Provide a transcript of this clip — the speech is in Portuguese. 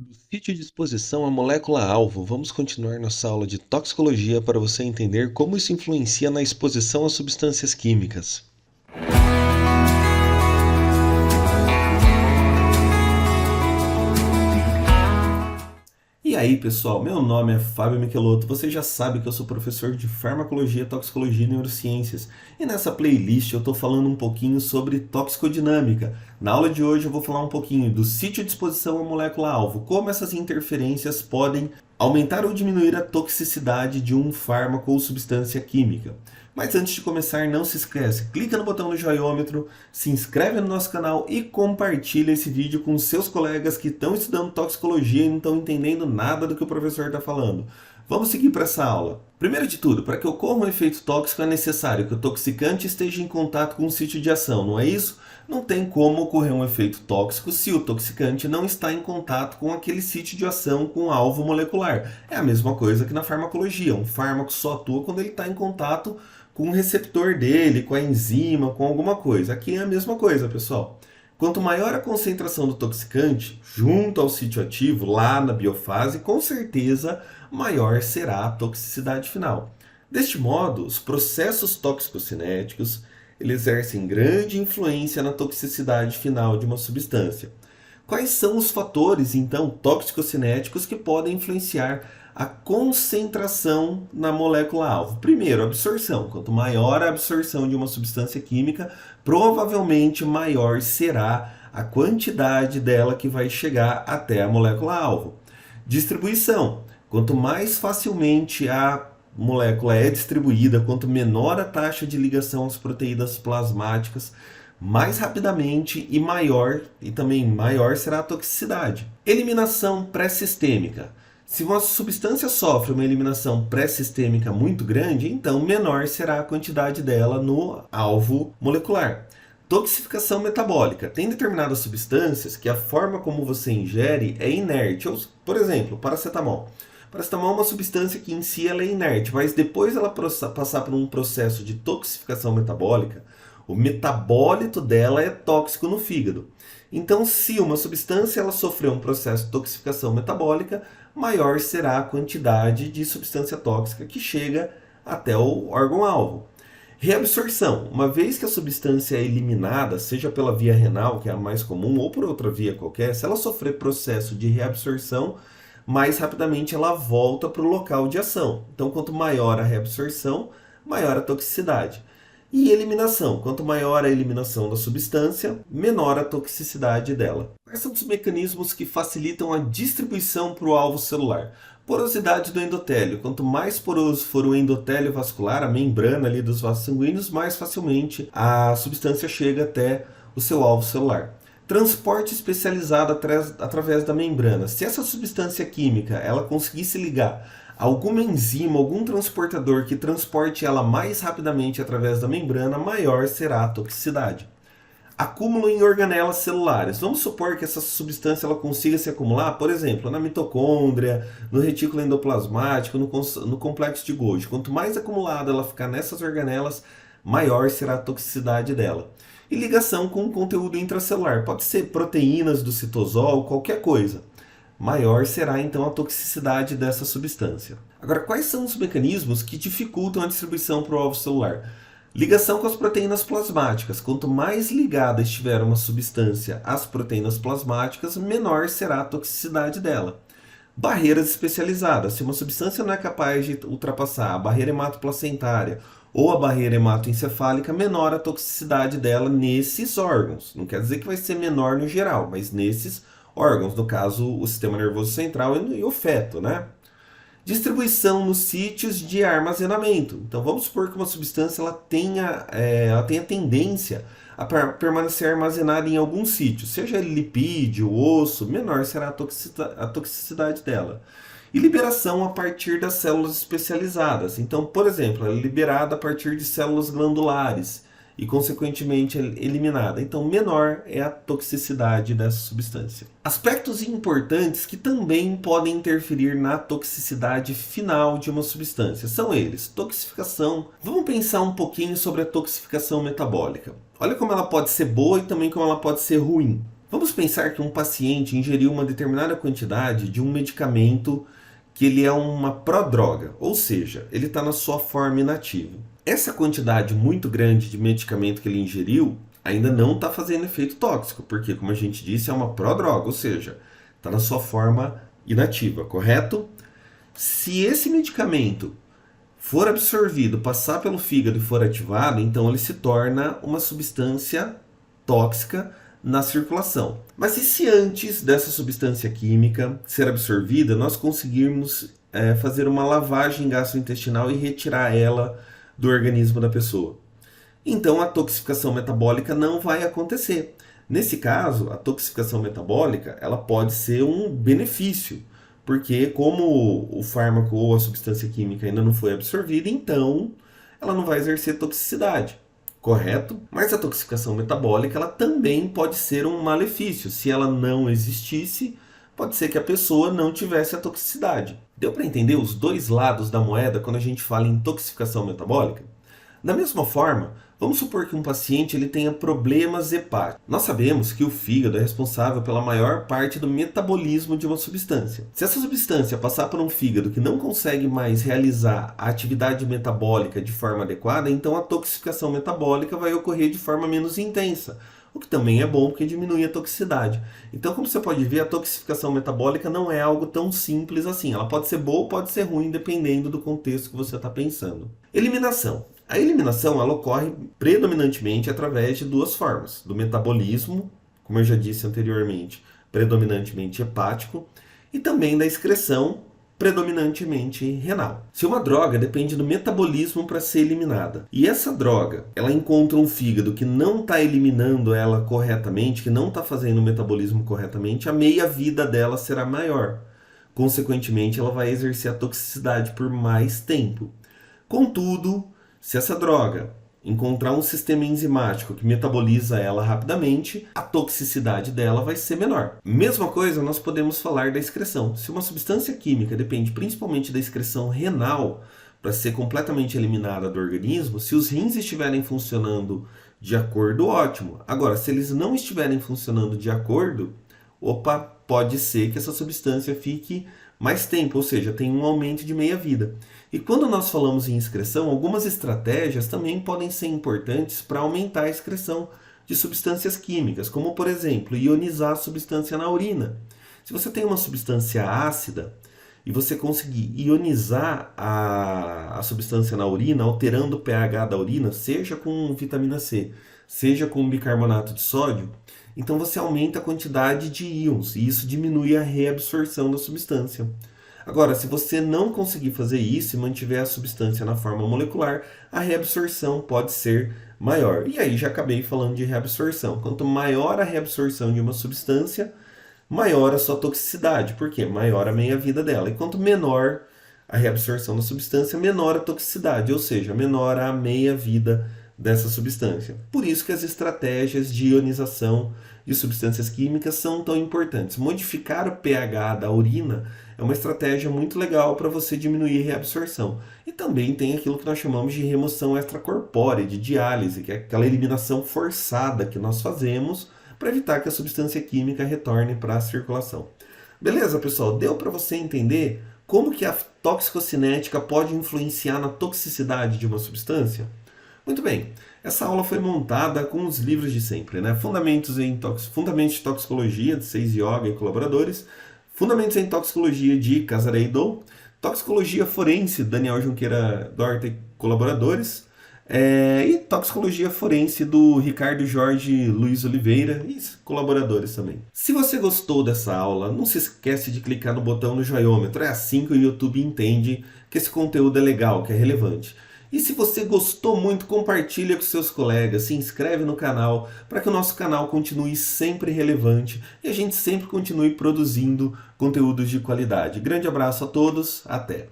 Do sítio de exposição à molécula-alvo, vamos continuar nossa aula de toxicologia para você entender como isso influencia na exposição a substâncias químicas. E aí, pessoal, meu nome é Fábio Michelotto. Você já sabe que eu sou professor de farmacologia, toxicologia e neurociências. E nessa playlist eu estou falando um pouquinho sobre toxicodinâmica. Na aula de hoje eu vou falar um pouquinho do sítio de exposição à molécula-alvo, como essas interferências podem aumentar ou diminuir a toxicidade de um fármaco ou substância química. Mas antes de começar, não se esquece, clica no botão do joiômetro, se inscreve no nosso canal e compartilha esse vídeo com seus colegas que estão estudando toxicologia e não estão entendendo nada do que o professor está falando. Vamos seguir para essa aula. Primeiro de tudo, para que ocorra um efeito tóxico é necessário que o toxicante esteja em contato com o sítio de ação, não é isso? Não tem como ocorrer um efeito tóxico se o toxicante não está em contato com aquele sítio de ação com o alvo molecular. É a mesma coisa que na farmacologia. Um fármaco só atua quando ele está em contato com o receptor dele, com a enzima, com alguma coisa. Aqui é a mesma coisa, pessoal. Quanto maior a concentração do toxicante junto ao sítio ativo, lá na biofase, com certeza maior será a toxicidade final. Deste modo, os processos tóxico-cinéticos eles exercem grande influência na toxicidade final de uma substância. Quais são os fatores, então, tóxico-cinéticos que podem influenciar a concentração na molécula-alvo? Primeiro, a absorção. Quanto maior a absorção de uma substância química, provavelmente maior será a quantidade dela que vai chegar até a molécula-alvo. Distribuição. Quanto mais facilmente a molécula é distribuída, quanto menor a taxa de ligação às proteínas plasmáticas, mais rapidamente e também maior será a toxicidade. Eliminação pré-sistêmica. Se uma substância sofre uma eliminação pré-sistêmica muito grande, então menor será a quantidade dela no alvo molecular. Toxificação metabólica. Tem determinadas substâncias que a forma como você ingere é inerte. Por exemplo, paracetamol. Paracetamol é uma substância que em si ela é inerte, mas depois ela passar por um processo de toxificação metabólica, o metabólito dela é tóxico no fígado. Então, se uma substância ela sofreu um processo de toxificação metabólica, maior será a quantidade de substância tóxica que chega até o órgão-alvo. Reabsorção. Uma vez que a substância é eliminada, seja pela via renal, que é a mais comum, ou por outra via qualquer, se ela sofrer processo de reabsorção, mais rapidamente ela volta para o local de ação. Então, quanto maior a reabsorção, maior a toxicidade. E eliminação. Quanto maior a eliminação da substância, menor a toxicidade dela. Quais são os mecanismos que facilitam a distribuição para o alvo celular? Porosidade do endotélio. Quanto mais poroso for o endotélio vascular, a membrana ali dos vasos sanguíneos, mais facilmente a substância chega até o seu alvo celular. Transporte especializado através da membrana. Se essa substância química ela conseguisse ligar alguma enzima, algum transportador que transporte ela mais rapidamente através da membrana, maior será a toxicidade. Acúmulo em organelas celulares. Vamos supor que essa substância ela consiga se acumular, por exemplo, na mitocôndria, no retículo endoplasmático, no complexo de Golgi. Quanto mais acumulada ela ficar nessas organelas, maior será a toxicidade dela. E ligação com o conteúdo intracelular. Pode ser proteínas do citosol, qualquer coisa. Maior será então a toxicidade dessa substância. Agora, quais são os mecanismos que dificultam a distribuição para o alvo celular? Ligação com as proteínas plasmáticas. Quanto mais ligada estiver uma substância às proteínas plasmáticas, menor será a toxicidade dela. Barreiras especializadas. Se uma substância não é capaz de ultrapassar a barreira hematoplacentária ou a barreira hematoencefálica, menor a toxicidade dela nesses órgãos. Não quer dizer que vai ser menor no geral, mas nesses órgãos, no caso o sistema nervoso central e o feto, né? Distribuição nos sítios de armazenamento. Então vamos supor que uma substância ela tenha tendência a permanecer armazenada em algum sítio, seja ele lipídio, osso, menor será a toxicidade dela. E liberação a partir das células especializadas. Então, por exemplo, ela é liberada a partir de células glandulares e, consequentemente, eliminada. Então, menor é a toxicidade dessa substância. Aspectos importantes que também podem interferir na toxicidade final de uma substância são eles: toxificação. Vamos pensar um pouquinho sobre a toxificação metabólica. Olha como ela pode ser boa e também como ela pode ser ruim. Vamos pensar que um paciente ingeriu uma determinada quantidade de um medicamento que ele é uma prodroga, ou seja, ele está na sua forma inativa. Essa quantidade muito grande de medicamento que ele ingeriu ainda não está fazendo efeito tóxico, porque, como a gente disse, é uma prodroga, ou seja, está na sua forma inativa, correto? Se esse medicamento for absorvido, passar pelo fígado e for ativado, então ele se torna uma substância tóxica na circulação. Mas e se antes dessa substância química ser absorvida, nós conseguirmos fazer uma lavagem gastrointestinal e retirar ela do organismo da pessoa? Então a toxificação metabólica não vai acontecer. Nesse caso, a toxificação metabólica ela pode ser um benefício, porque como o fármaco ou a substância química ainda não foi absorvida, então ela não vai exercer toxicidade, correto? Mas a toxificação metabólica ela também pode ser um malefício. Se ela não existisse, pode ser que a pessoa não tivesse a toxicidade. Deu para entender os dois lados da moeda quando a gente fala em toxificação metabólica? Da mesma forma, vamos supor que um paciente ele tenha problemas hepáticos. Nós sabemos que o fígado é responsável pela maior parte do metabolismo de uma substância. Se essa substância passar por um fígado que não consegue mais realizar a atividade metabólica de forma adequada, então a toxificação metabólica vai ocorrer de forma menos intensa, o que também é bom porque diminui a toxicidade. Então, como você pode ver, a toxificação metabólica não é algo tão simples assim. Ela pode ser boa ou pode ser ruim, dependendo do contexto que você está pensando. Eliminação. A eliminação ela ocorre predominantemente através de duas formas: do metabolismo, como eu já disse anteriormente, predominantemente hepático, e também da excreção, predominantemente renal. Se uma droga depende do metabolismo para ser eliminada, e essa droga ela encontra um fígado que não está eliminando ela corretamente, que não está fazendo o metabolismo corretamente, a meia-vida dela será maior. Consequentemente, ela vai exercer a toxicidade por mais tempo. Contudo, se essa droga encontrar um sistema enzimático que metaboliza ela rapidamente, a toxicidade dela vai ser menor. Mesma coisa nós podemos falar da excreção. Se uma substância química depende principalmente da excreção renal para ser completamente eliminada do organismo, se os rins estiverem funcionando de acordo, ótimo. Agora, se eles não estiverem funcionando de acordo, pode ser que essa substância fique mais tempo, ou seja, tem um aumento de meia-vida. E quando nós falamos em excreção, algumas estratégias também podem ser importantes para aumentar a excreção de substâncias químicas, como por exemplo, ionizar a substância na urina. Se você tem uma substância ácida e você conseguir ionizar a substância na urina, alterando o pH da urina, seja com vitamina C, seja com bicarbonato de sódio, então você aumenta a quantidade de íons e isso diminui a reabsorção da substância. Agora, se você não conseguir fazer isso e mantiver a substância na forma molecular, a reabsorção pode ser maior. E aí já acabei falando de reabsorção. Quanto maior a reabsorção de uma substância, maior a sua toxicidade, porque maior a meia-vida dela. E quanto menor a reabsorção da substância, menor a toxicidade, ou seja, menor a meia-vida dessa substância. Por isso que as estratégias de ionização de substâncias químicas são tão importantes. Modificar o pH da urina é uma estratégia muito legal para você diminuir a reabsorção. E também tem aquilo que nós chamamos de remoção extracorpórea, de diálise, que é aquela eliminação forçada que nós fazemos para evitar que a substância química retorne para a circulação. Beleza, pessoal? Deu para você entender como que a toxicocinética pode influenciar na toxicidade de uma substância? Muito bem, essa aula foi montada com os livros de sempre, né? Fundamentos de Toxicologia, de Seis Yoga e colaboradores, Fundamentos em Toxicologia, de Casaredo, Toxicologia Forense, Daniel Junqueira Dorta e colaboradores, e Toxicologia Forense, do Ricardo Jorge Luiz Oliveira e colaboradores também. Se você gostou dessa aula, não se esquece de clicar no botão no joiômetro, é assim que o YouTube entende que esse conteúdo é legal, que é relevante. E se você gostou muito, compartilha com seus colegas, se inscreve no canal para que o nosso canal continue sempre relevante e a gente sempre continue produzindo conteúdos de qualidade. Grande abraço a todos, até!